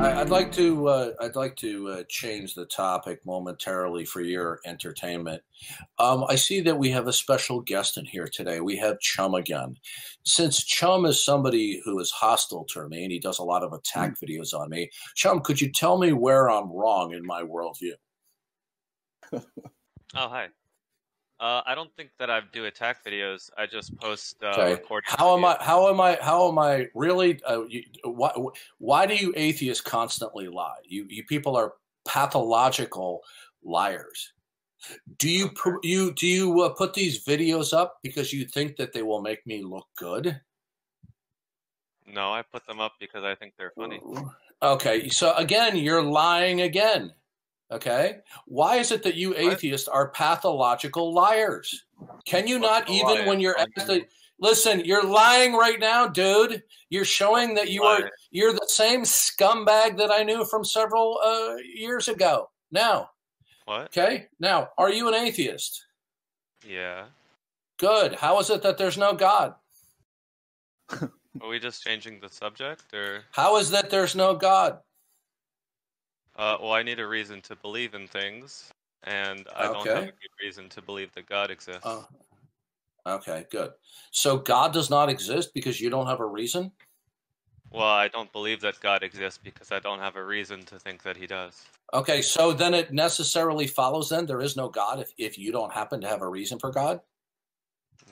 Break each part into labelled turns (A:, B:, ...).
A: I'd like to change the topic momentarily for your entertainment. I see that we have a special guest in here today. We have Chum again. Since Chum is somebody who is hostile to me and he does a lot of attack videos on me, Chum, could you tell me where I'm wrong in my worldview?
B: Oh, hi. I don't think that I do attack videos. I just post
A: Okay.
B: recordings.
A: How am I really? Why do you atheists constantly lie? You people are pathological liars. Do you put these videos up because you think that they will make me look good?
B: No, I put them up because I think they're funny.
A: Okay, so again, you're lying again. Okay, why is it that you atheists are pathological liars? Can you not even when you're listen? You're lying right now, dude. You're showing that you're the same scumbag that I knew from several years ago. Now,
B: what?
A: Okay, now are you an atheist?
B: Yeah.
A: Good. How is it that there's no God?
B: Are we just changing the subject, or
A: how is that there's no God?
B: Well, I need a reason to believe in things, and I don't have a good reason to believe that God exists.
A: Okay, good. So God does not exist because you don't have a reason?
B: Well, I don't believe that God exists because I don't have a reason to think that he does.
A: Okay, so then it necessarily follows then there is no God if you don't happen to have a reason for God?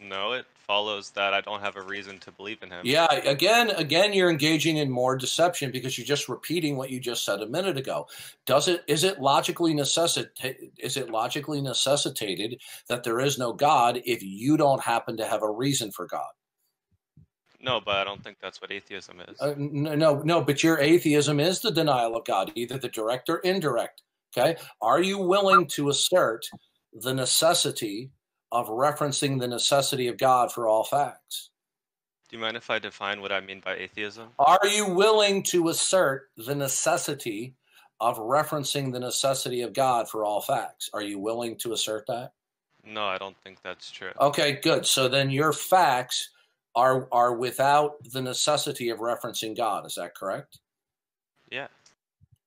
B: No, it follows that I don't have a reason to believe in him.
A: Yeah, again, you're engaging in more deception because you're just repeating what you just said a minute ago. Is it logically necessitated that there is no God if you don't happen to have a reason for God?
B: No, but I don't think that's what atheism is.
A: No, but your atheism is the denial of God, either the direct or indirect. Okay, are you willing to assert the necessity of referencing the necessity of God for all facts?
B: Do you mind if I define what I mean by atheism?
A: Are you willing to assert the necessity of referencing the necessity of God for all facts? Are you willing to assert that?
B: No, I don't think that's true.
A: Okay, good. So then your facts are without the necessity of referencing God. Is that correct?
B: Yeah.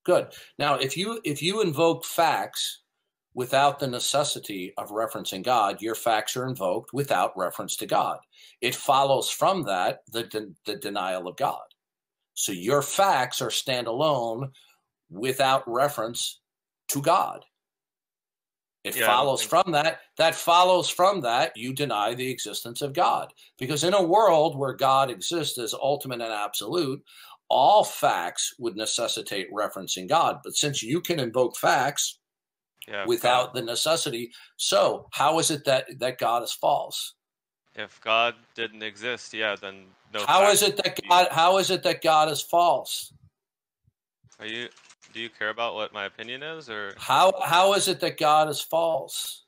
A: Good. Now, if you invoke facts without the necessity of referencing God, your facts are invoked without reference to God. It follows from that the denial of God. So your facts are standalone without reference to God. It follows from that you deny the existence of God. Because in a world where God exists as ultimate and absolute, all facts would necessitate referencing God. But since you can invoke facts without the necessity, so how is it that God is false?
B: If God didn't exist, then no.
A: How is it that God is false?
B: Do you care about what my opinion is, or
A: how is it that God is false?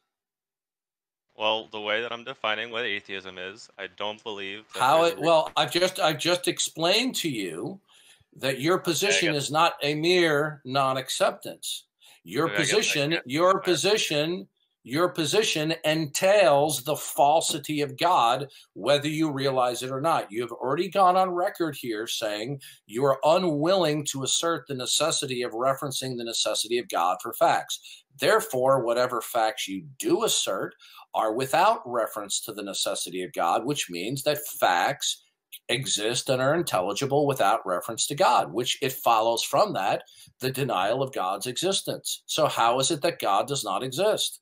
B: Well, the way that I'm defining what atheism is, I don't believe that
A: I've just explained to you that your position is not a mere non-acceptance. Your position entails the falsity of God, whether you realize it or not. You have already gone on record here saying you are unwilling to assert the necessity of referencing the necessity of God for facts. Therefore, whatever facts you do assert are without reference to the necessity of God, which means that facts exist and are intelligible without reference to God, which it follows from that the denial of God's existence. So how is it that God does not exist?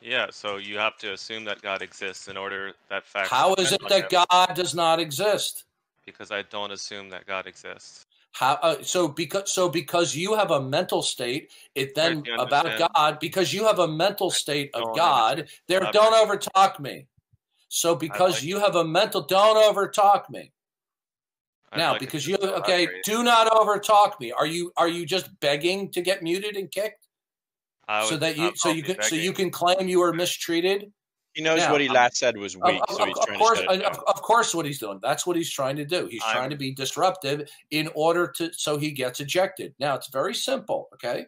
B: Yeah, so you have to assume that God exists in order that facts.
A: How is it that God does not exist?
B: Because I don't assume that God exists.
A: Because you have a mental state, about God, because you have a mental state of God, don't overtalk me. So because you have a mental, don't overtalk me. Now, because do not overtalk me. Are you just begging to get muted and kicked? So you can claim you were mistreated?
C: He knows what he last said was weak, so he's trying to shut it down.
A: Of course, what he's doing. That's what he's trying to do. He's trying to be disruptive so he gets ejected. Now, it's very simple, okay?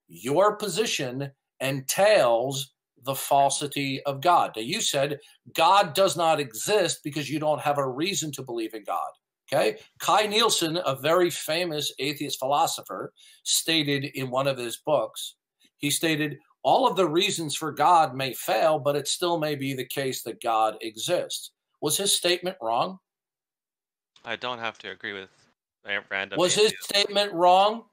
A: Your position entails the falsity of God. Now, you said God does not exist because you don't have a reason to believe in God. Okay. Kai Nielsen, a very famous atheist philosopher, stated in one of his books, he stated, all of the reasons for God may fail, but it still may be the case that God exists. Was his statement wrong?
B: I don't have to agree with random
A: Was
B: atheism.
A: his statement wrong?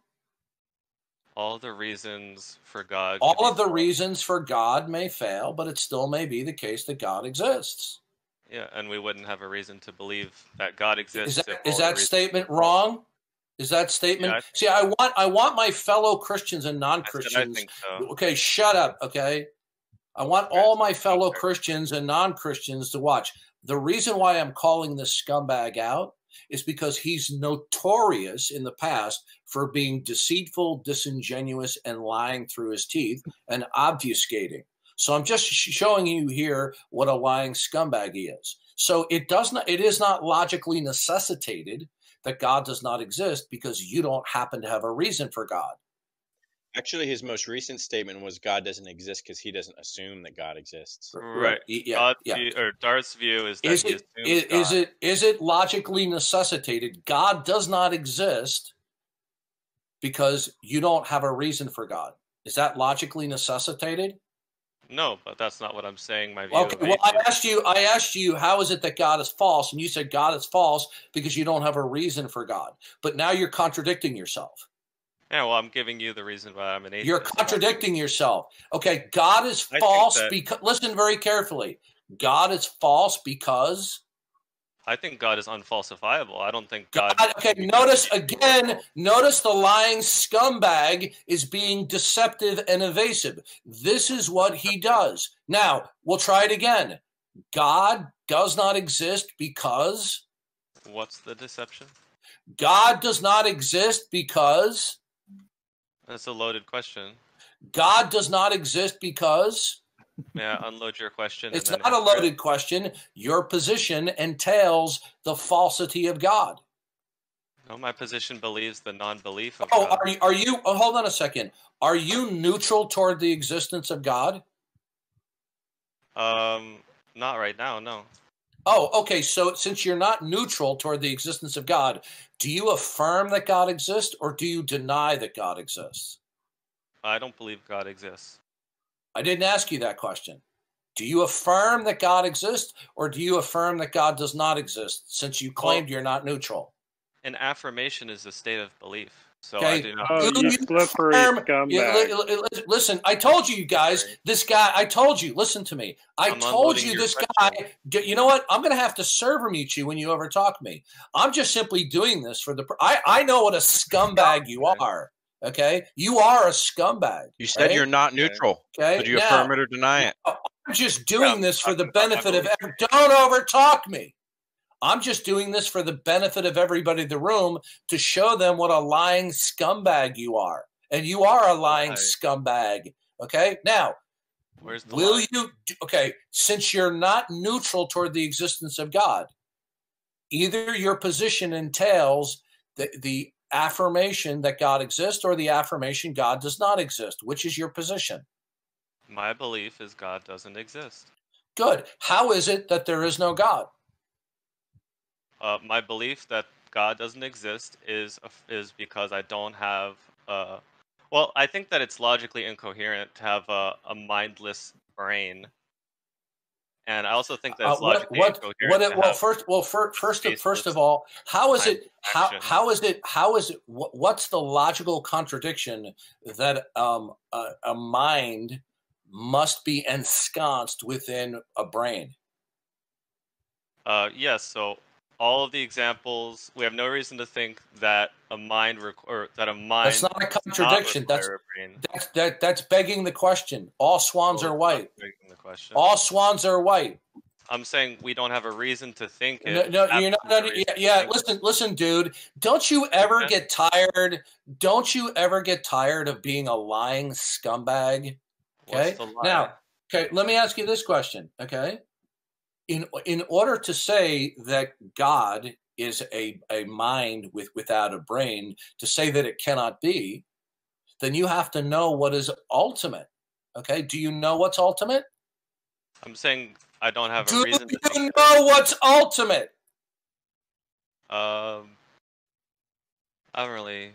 B: All the reasons for God.
A: All of the reasons for God may fail, but it still may be the case that God exists.
B: Yeah, and we wouldn't have a reason to believe that God exists.
A: Is that statement wrong? Is that statement? Yeah, see, I want my fellow Christians and non-Christians. I think so. Okay, shut up. Okay, I want all my fellow Christians and non-Christians to watch. The reason why I'm calling this scumbag out is because he's notorious in the past for being deceitful, disingenuous, and lying through his teeth and obfuscating. So I'm just showing you here what a lying scumbag he is. So it is not logically necessitated that God does not exist because you don't happen to have a reason for God.
C: Actually, his most recent statement was God doesn't exist because he doesn't assume that God exists.
B: Right. Yeah. Darth's view is that he assumes God.
A: Is it logically necessitated? God does not exist because you don't have a reason for God. Is that logically necessitated?
B: No, but that's not what I'm saying. My view.
A: Okay. Well, I asked you, how is it that God is false? And you said God is false because you don't have a reason for God. But now you're contradicting yourself.
B: Yeah, well, I'm giving you the reason why I'm an atheist.
A: You're contradicting yourself. Okay, God is false because, listen very carefully. God is false because?
B: I think God is unfalsifiable. I don't think God
A: okay, notice the lying scumbag is being deceptive and evasive. This is what he does. Now, we'll try it again. God does not exist because?
B: What's the deception?
A: God does not exist because?
B: That's a loaded question.
A: God does not exist because?
B: Yeah, unload your question.
A: It's not a loaded question. Your position entails the falsity of God.
B: No, my position believes the non-belief of God.
A: Are you? Oh, hold on a second. Are you neutral toward the existence of God?
B: Not right now, no.
A: Oh, okay. So since you're not neutral toward the existence of God, do you affirm that God exists or do you deny that God exists?
B: I don't believe God exists.
A: I didn't ask you that question. Do you affirm that God exists or do you affirm that God does not exist since you claimed you're not neutral?
B: An affirmation is a state of belief. So
A: okay.
B: I do not.
D: Oh, you slippery scumbag.
A: Listen, I told you guys, this guy, I told you, listen to me. I told you this guy, you know what? I'm going to have to server mute you when you ever talk to me. I'm just simply doing this for the, I know what a scumbag you are. Okay, you are a scumbag.
C: You said you're not neutral. Okay, did you affirm it or deny it?
A: I'm just doing this for the benefit of. Don't overtalk me. I'm just doing this for the benefit of everybody in the room to show them what a lying scumbag you are, and you are a lying scumbag. Okay, now
B: where's the
A: will
B: line?
A: you? Okay, since you're not neutral toward the existence of God, either your position entails the affirmation that God exists or the affirmation God does not exist. Which is your position?
B: My belief is God doesn't exist.
A: Good. How is it that there is no God?
B: My belief that God doesn't exist is because I don't have well, I think that it's logically incoherent to have a mindless brain. And I also think that it's logically incoherent.
A: First of all, how is it? What's the logical contradiction that a mind must be ensconced within a brain?
B: Yes. So all of the examples, we have no reason to think that a mind
A: That's not a contradiction. That's begging the question. All swans are white. All swans are white.
B: I'm saying we don't have a reason to think
A: it. No, you're not. Yeah, listen, dude. Don't you ever get tired? Don't you ever get tired of being a lying scumbag? Okay. Now, okay. Let me ask you this question. Okay. In order to say that God is a mind without a brain, to say that it cannot be, then you have to know what is ultimate. Okay. Do you know what's ultimate?
B: I'm saying I don't have a reason to think.
A: Do you know what's ultimate?
B: I don't really.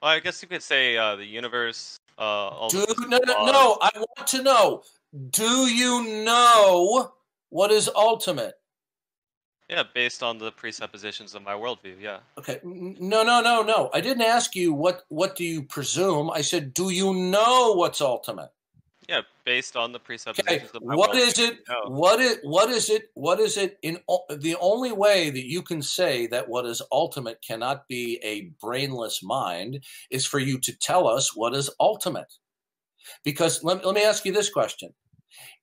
B: Well, I guess you could say the universe. All the
A: Dude,
B: physical
A: no,
B: laws.
A: no. I want to know. Do you know what is ultimate?
B: Yeah, based on the presuppositions of my worldview. Yeah.
A: Okay. No. I didn't ask you what do you presume. I said, do you know what's ultimate?
B: Yeah, based on the presuppositions
A: Okay.
B: of my
A: What
B: worldview.
A: is it?
B: No.
A: What is it? The only way that you can say that what is ultimate cannot be a brainless mind is for you to tell us what is ultimate. Because let me ask you this question.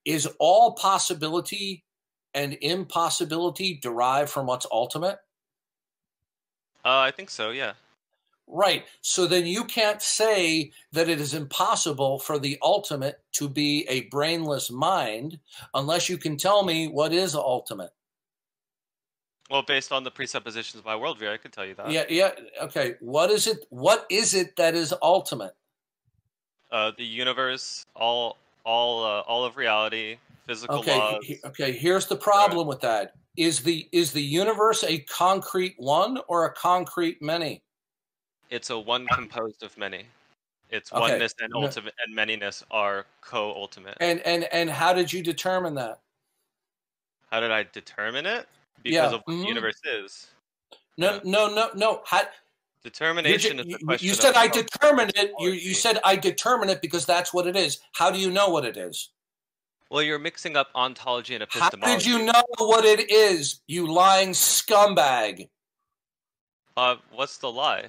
A: Is all possibility and impossibility derived from what's ultimate?
B: I think so. Yeah.
A: Right. So then you can't say that it is impossible for the ultimate to be a brainless mind unless you can tell me what is ultimate.
B: Well, based on the presuppositions of my worldview, I could tell you that.
A: Yeah. Okay. What is it? What is it that is ultimate?
B: The universe, all of reality, physical laws.
A: Okay. Here's the problem with that. Is the universe a concrete one or a concrete many?
B: It's a one composed of many. It's oneness and ultimate and manyness are co-ultimate.
A: And how did you determine that?
B: How did I determine it? Because of what the universe is.
A: No.
B: Determination is the question.
A: You said I determined it. You said I determine it because that's what it is. How do you know what it is?
B: Well, you're mixing up ontology and epistemology.
A: How did you know what it is, you lying scumbag?
B: What's the lie?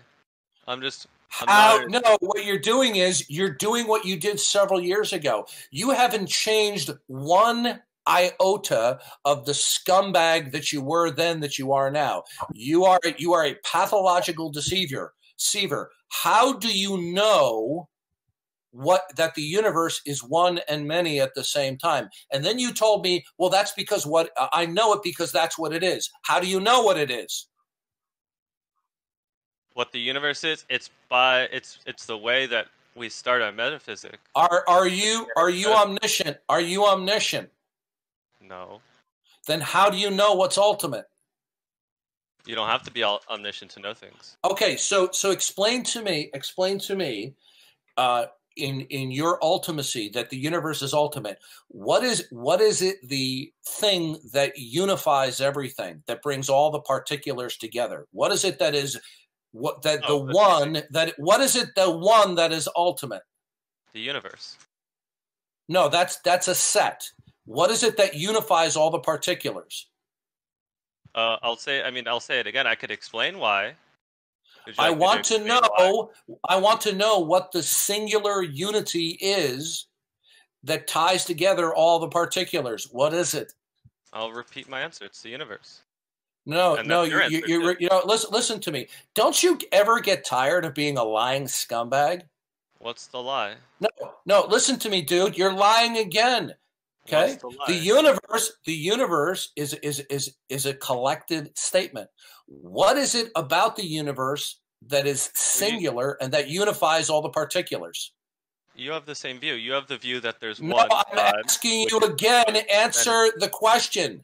A: No, what you're doing is you're doing what you did several years ago. You haven't changed one iota of the scumbag that you were then that you are now. You are a pathological deceiver. How do you know that the universe is one and many at the same time? And then you told me, well, that's because I know it because that's what it is. How do you know what it is?
B: What the universe is? It's the way that we start our metaphysics.
A: Are you omniscient? Are you omniscient?
B: No.
A: Then how do you know what's ultimate?
B: You don't have to be omniscient to know things.
A: Okay, so explain to me, in your ultimacy that the universe is ultimate. What is it the thing that unifies everything, that brings all the particulars together? What is it that is what is it the one that is ultimate?
B: The universe.
A: No, that's a set. What is it that unifies all the particulars?
B: I'll say it again. I could explain why.
A: I want to know what the singular unity is that ties together all the particulars. What is it?
B: I'll repeat my answer. It's the universe.
A: No. Listen to me. Don't you ever get tired of being a lying scumbag?
B: What's the lie?
A: No. Listen to me, dude. You're lying again. Okay. The universe is a collected statement. What is it about the universe that is singular and that unifies all the particulars?
B: You have the same view. You have the view that there's
A: one.
B: No,
A: I'm asking you again. Answer the question.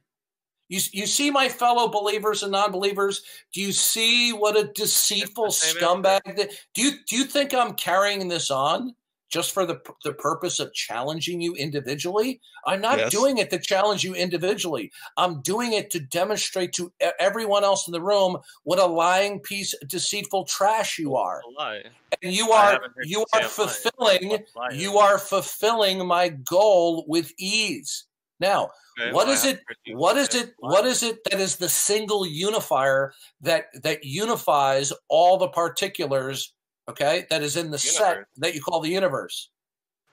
A: You see, my fellow believers and non-believers, do you see what a deceitful scumbag? Do you think I'm carrying this on just for the purpose of challenging you individually? I'm not doing it to challenge you individually. I'm doing it to demonstrate to everyone else in the room what a lying piece of deceitful trash you are. And you are fulfilling my goal with ease. Now, what is it that is the single unifier that unifies all the particulars, okay, that is in the set that you call the universe?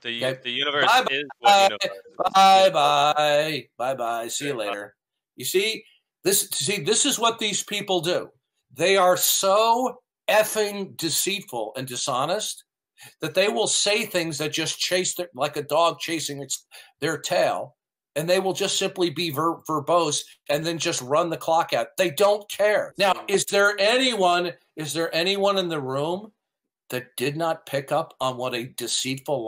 B: The universe is what unifies.
A: Bye. See you later. You see, this is what these people do. They are so effing deceitful and dishonest that they will say things that just chase like a dog chasing their tail. And they will just simply be verbose and then just run the clock out. They don't care. Now, is there anyone in the room that did not pick up on what a deceitful